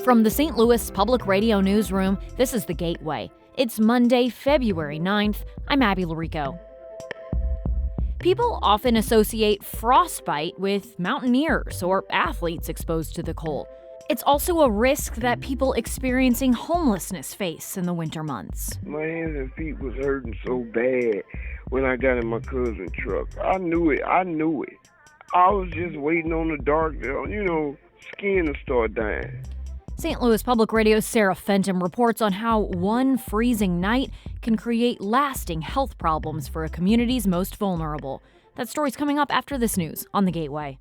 From the St. Louis Public Radio Newsroom, this is The Gateway. It's Monday, February 9th. I'm Abby Larico. People often associate frostbite with mountaineers or athletes exposed to the cold. It's also a risk that people experiencing homelessness face in the winter months. My hands and feet was hurting so bad when I got in my cousin's truck. I knew it. I was just waiting on the dark, skin to start dying. St. Louis Public Radio's Sarah Fentem reports on how one freezing night can create lasting health problems for a community's most vulnerable. That story's coming up after this news on The Gateway.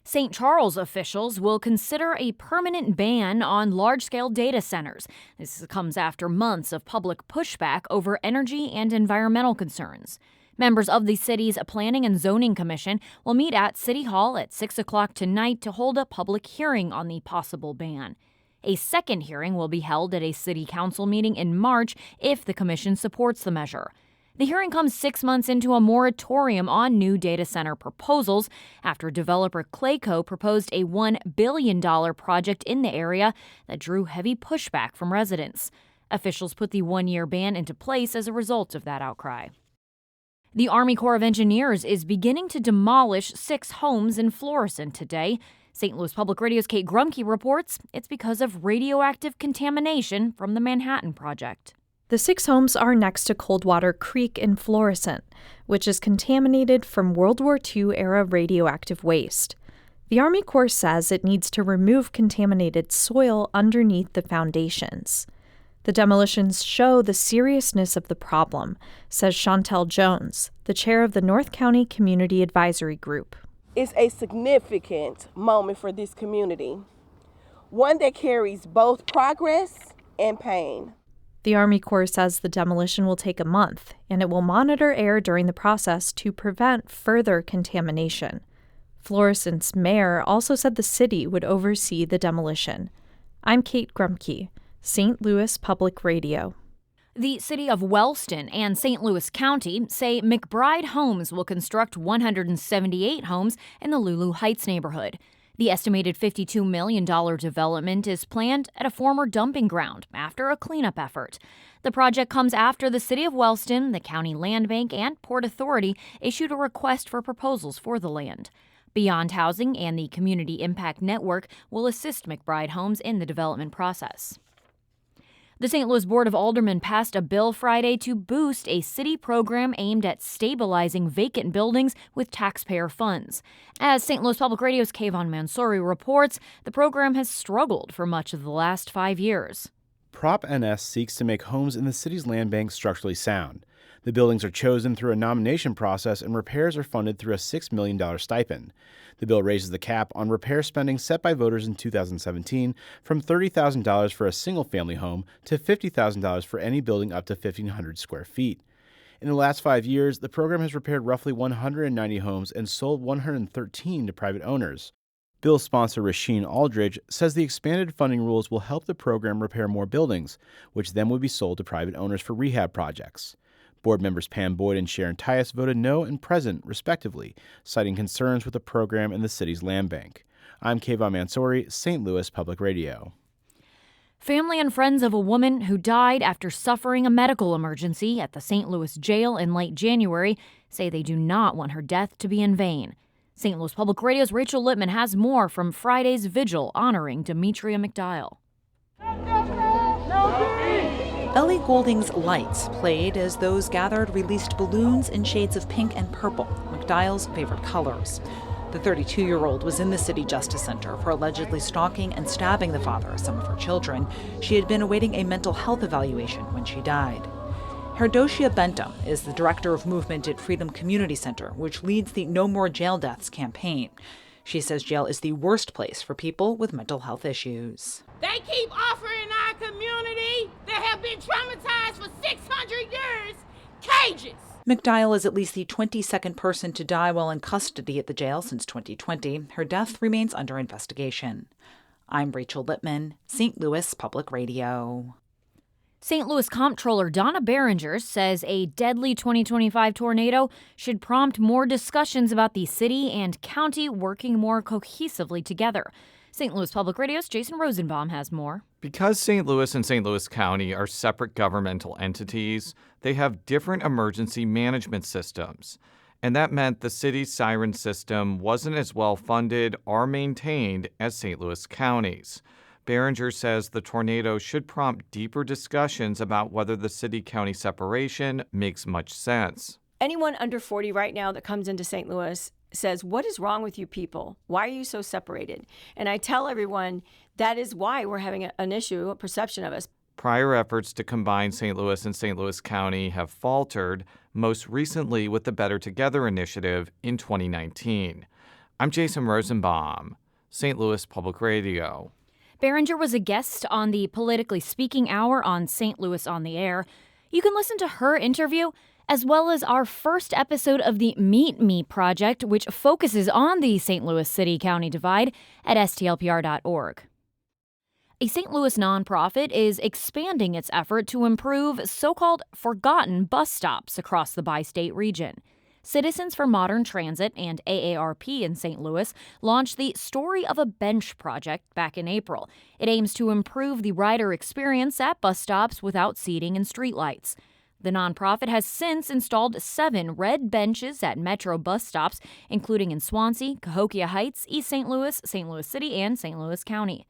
St. Charles officials will consider a permanent ban on large-scale data centers. This comes after months of public pushback over energy and environmental concerns. Members of the city's Planning and Zoning Commission will meet at City Hall at 6 o'clock tonight to hold a public hearing on the possible ban. A second hearing will be held at a city council meeting in March if the commission supports the measure. The hearing comes 6 months into a moratorium on new data center proposals after developer Clayco proposed a $1 billion project in the area that drew heavy pushback from residents. Officials put the one-year ban into place as a result of that outcry. The Army Corps of Engineers is beginning to demolish 6 homes in Florissant today. St. Louis Public Radio's Kate Grumke reports it's because of radioactive contamination from the Manhattan Project. The 6 homes are next to Coldwater Creek in Florissant, which is contaminated from World War II-era radioactive waste. The Army Corps says it needs to remove contaminated soil underneath the foundations. The demolitions show the seriousness of the problem, says Chantel Jones, the chair of the North County Community Advisory Group. It's a significant moment for this community, one that carries both progress and pain. The Army Corps says the demolition will take a month, and it will monitor air during the process to prevent further contamination. Florissant's mayor also said the city would oversee the demolition. I'm Kate Grumke, St. Louis Public Radio. The city of Wellston and St. Louis County say McBride Homes will construct 178 homes in the Lulu Heights neighborhood. The estimated $52 million development is planned at a former dumping ground after a cleanup effort. The project comes after the city of Wellston, the county land bank, and Port Authority issued a request for proposals for the land. Beyond Housing and the Community Impact Network will assist McBride Homes in the development process. The St. Louis Board of Aldermen passed a bill Friday to boost a city program aimed at stabilizing vacant buildings with taxpayer funds. As St. Louis Public Radio's Kayvon Mansouri reports, the program has struggled for much of the last 5 years. Prop NS seeks to make homes in the city's land bank structurally sound. The buildings are chosen through a nomination process and repairs are funded through a $6 million stipend. The bill raises the cap on repair spending set by voters in 2017 from $30,000 for a single-family home to $50,000 for any building up to 1,500 square feet. In the last 5 years, the program has repaired roughly 190 homes and sold 113 to private owners. Bill sponsor Rasheen Aldridge says the expanded funding rules will help the program repair more buildings, which then would be sold to private owners for rehab projects. Board members Pam Boyd and Sharon Tyus voted no and present, respectively, citing concerns with the program and the city's land bank. I'm Kayvon Mansouri, St. Louis Public Radio. Family and friends of a woman who died after suffering a medical emergency at the St. Louis jail in late January say they do not want her death to be in vain. St. Louis Public Radio's Rachel Littman has more from Friday's vigil honoring Demetria McDial. Ellie Goulding's Lights played as those gathered released balloons in shades of pink and purple, McDial's favorite colors. The 32-year-old was in the City Justice Center for allegedly stalking and stabbing the father of some of her children. She had been awaiting a mental health evaluation when she died. Herdoshia Bentham is the director of movement at Freedom Community Center, which leads the No More Jail Deaths campaign. She says jail is the worst place for people with mental health issues. They keep offering our community that have been traumatized for 600 years cages. McDial is at least the 22nd person to die while in custody at the jail since 2020. Her death remains under investigation. I'm Rachel Littman, St. Louis Public Radio. St. Louis Comptroller Donna Behringer says a deadly 2025 tornado should prompt more discussions about the city and county working more cohesively together. St. Louis Public Radio's Jason Rosenbaum has more. Because St. Louis and St. Louis County are separate governmental entities, they have different emergency management systems. And that meant the city's siren system wasn't as well funded or maintained as St. Louis County's. Behringer says the tornado should prompt deeper discussions about whether the city-county separation makes much sense. Anyone under 40 right now that comes into St. Louis says, what is wrong with you people? Why are you so separated? And I tell everyone that is why we're having an issue, a perception of us. Prior efforts to combine St. Louis and St. Louis County have faltered, most recently with the Better Together initiative in 2019. I'm Jason Rosenbaum, St. Louis Public Radio. Behringer was a guest on the Politically Speaking Hour on St. Louis on the Air. You can listen to her interview as well as our first episode of the Meet Me Project, which focuses on the St. Louis City-County divide at stlpr.org. A St. Louis nonprofit is expanding its effort to improve so-called forgotten bus stops across the bi-state region. Citizens for Modern Transit and AARP in St. Louis launched the Story of a Bench project back in April. It aims to improve the rider experience at bus stops without seating and streetlights. The nonprofit has since installed 7 red benches at Metro bus stops, including in Swansea, Cahokia Heights, East St. Louis City, and St. Louis County.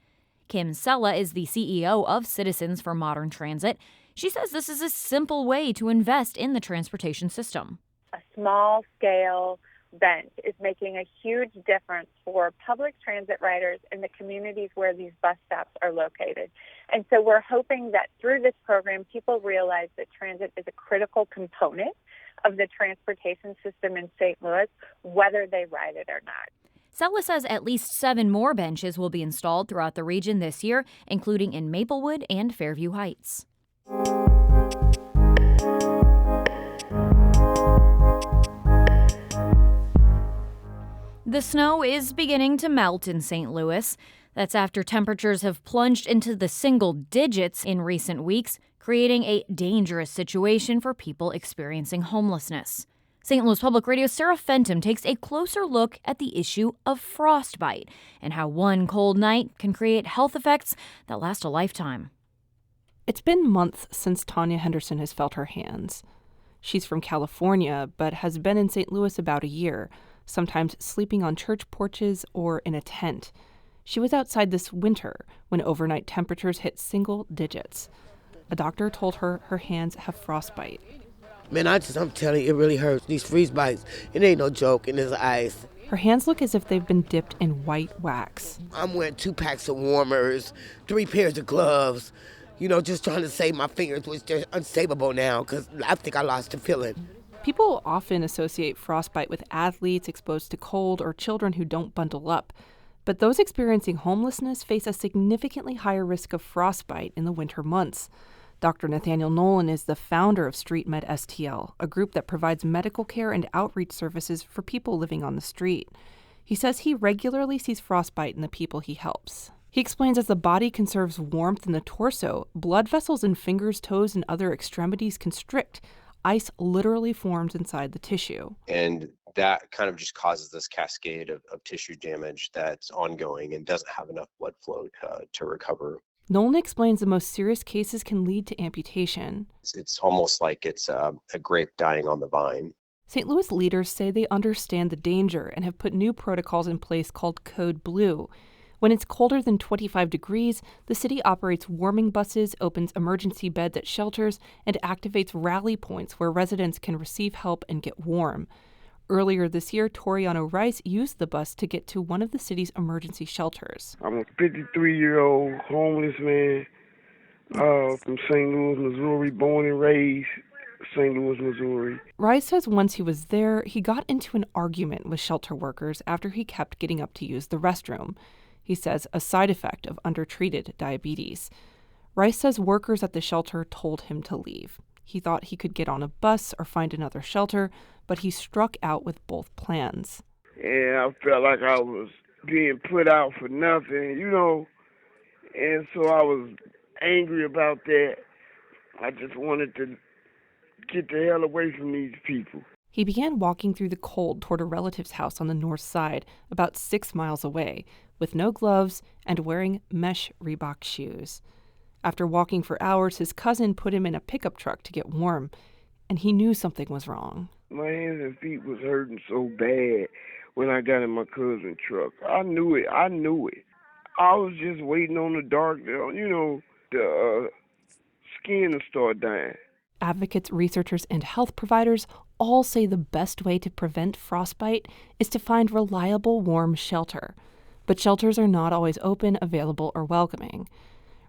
Kim Sella is the CEO of Citizens for Modern Transit. She says this is a simple way to invest in the transportation system. A small-scale bench is making a huge difference for public transit riders in the communities where these bus stops are located. And so we're hoping that through this program, people realize that transit is a critical component of the transportation system in St. Louis, whether they ride it or not. Sella says at least 7 more benches will be installed throughout the region this year, including in Maplewood and Fairview Heights. The snow is beginning to melt in St. Louis. That's after temperatures have plunged into the single digits in recent weeks, creating a dangerous situation for people experiencing homelessness. St. Louis Public Radio's Sarah Fentem takes a closer look at the issue of frostbite and how one cold night can create health effects that last a lifetime. It's been months since Tanya Henderson has felt her hands. She's from California, but has been in St. Louis about a year, sometimes sleeping on church porches or in a tent. She was outside this winter when overnight temperatures hit single digits. A doctor told her her hands have frostbite. Man, I'm telling you, it really hurts. These freeze bites, it ain't no joke, and it's ice. Her hands look as if they've been dipped in white wax. I'm wearing 2 packs of warmers, 3 pairs of gloves, just trying to save my fingers, which they're unsavable now because I think I lost the feeling. People often associate frostbite with athletes exposed to cold or children who don't bundle up. But those experiencing homelessness face a significantly higher risk of frostbite in the winter months. Dr. Nathaniel Nolan is the founder of StreetMed STL, a group that provides medical care and outreach services for people living on the street. He says he regularly sees frostbite in the people he helps. He explains as the body conserves warmth in the torso, blood vessels in fingers, toes, and other extremities constrict. Ice literally forms inside the tissue. And that kind of just causes this cascade of tissue damage that's ongoing and doesn't have enough blood flow to recover. Nolan explains the most serious cases can lead to amputation. It's almost like it's a grape dying on the vine. St. Louis leaders say they understand the danger and have put new protocols in place called Code Blue. When it's colder than 25 degrees, the city operates warming buses, opens emergency beds at shelters, and activates rally points where residents can receive help and get warm. Earlier this year, Toriano Rice used the bus to get to one of the city's emergency shelters. I'm a 53-year-old homeless man from St. Louis, Missouri, born and raised St. Louis, Missouri. Rice says once he was there, he got into an argument with shelter workers after he kept getting up to use the restroom. He says a side effect of undertreated diabetes. Rice says workers at the shelter told him to leave. He thought he could get on a bus or find another shelter, but he struck out with both plans. And I felt like I was being put out for nothing, and so I was angry about that. I just wanted to get the hell away from these people. He began walking through the cold toward a relative's house on the north side, about 6 miles away, with no gloves and wearing mesh Reebok shoes. After walking for hours, his cousin put him in a pickup truck to get warm, and he knew something was wrong. My hands and feet was hurting so bad when I got in my cousin's truck. I knew it. I was just waiting on the dark, the skin to start dying. Advocates, researchers, and health providers all say the best way to prevent frostbite is to find reliable, warm shelter. But shelters are not always open, available, or welcoming.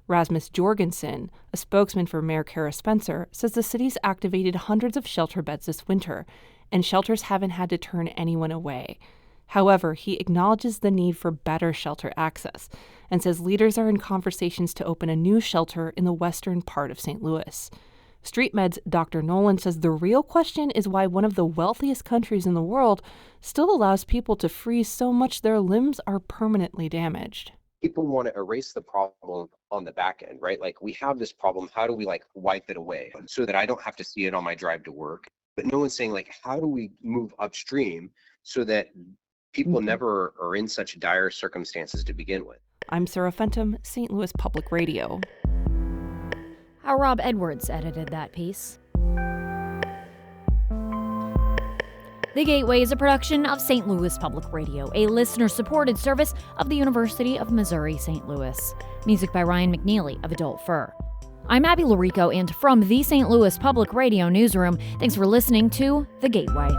Rasmus Jorgensen, a spokesman for Mayor Kara Spencer, says the city's activated hundreds of shelter beds this winter, and shelters haven't had to turn anyone away. However, he acknowledges the need for better shelter access and says leaders are in conversations to open a new shelter in the western part of St. Louis. StreetMed's Dr. Nolan says the real question is why one of the wealthiest countries in the world still allows people to freeze so much their limbs are permanently damaged. People want to erase the problem on the back end, right? Like, we have this problem. How do we wipe it away so that I don't have to see it on my drive to work? But no one's saying, how do we move upstream so that people never are in such dire circumstances to begin with? I'm Sarah Fentem, St. Louis Public Radio. Rob Edwards edited that piece. The Gateway is a production of St. Louis Public Radio, a listener-supported service of the University of Missouri-St. Louis. Music by Ryan McNeely of Adult Fur. I'm Abby Larico, and from the St. Louis Public Radio newsroom, thanks for listening to The Gateway.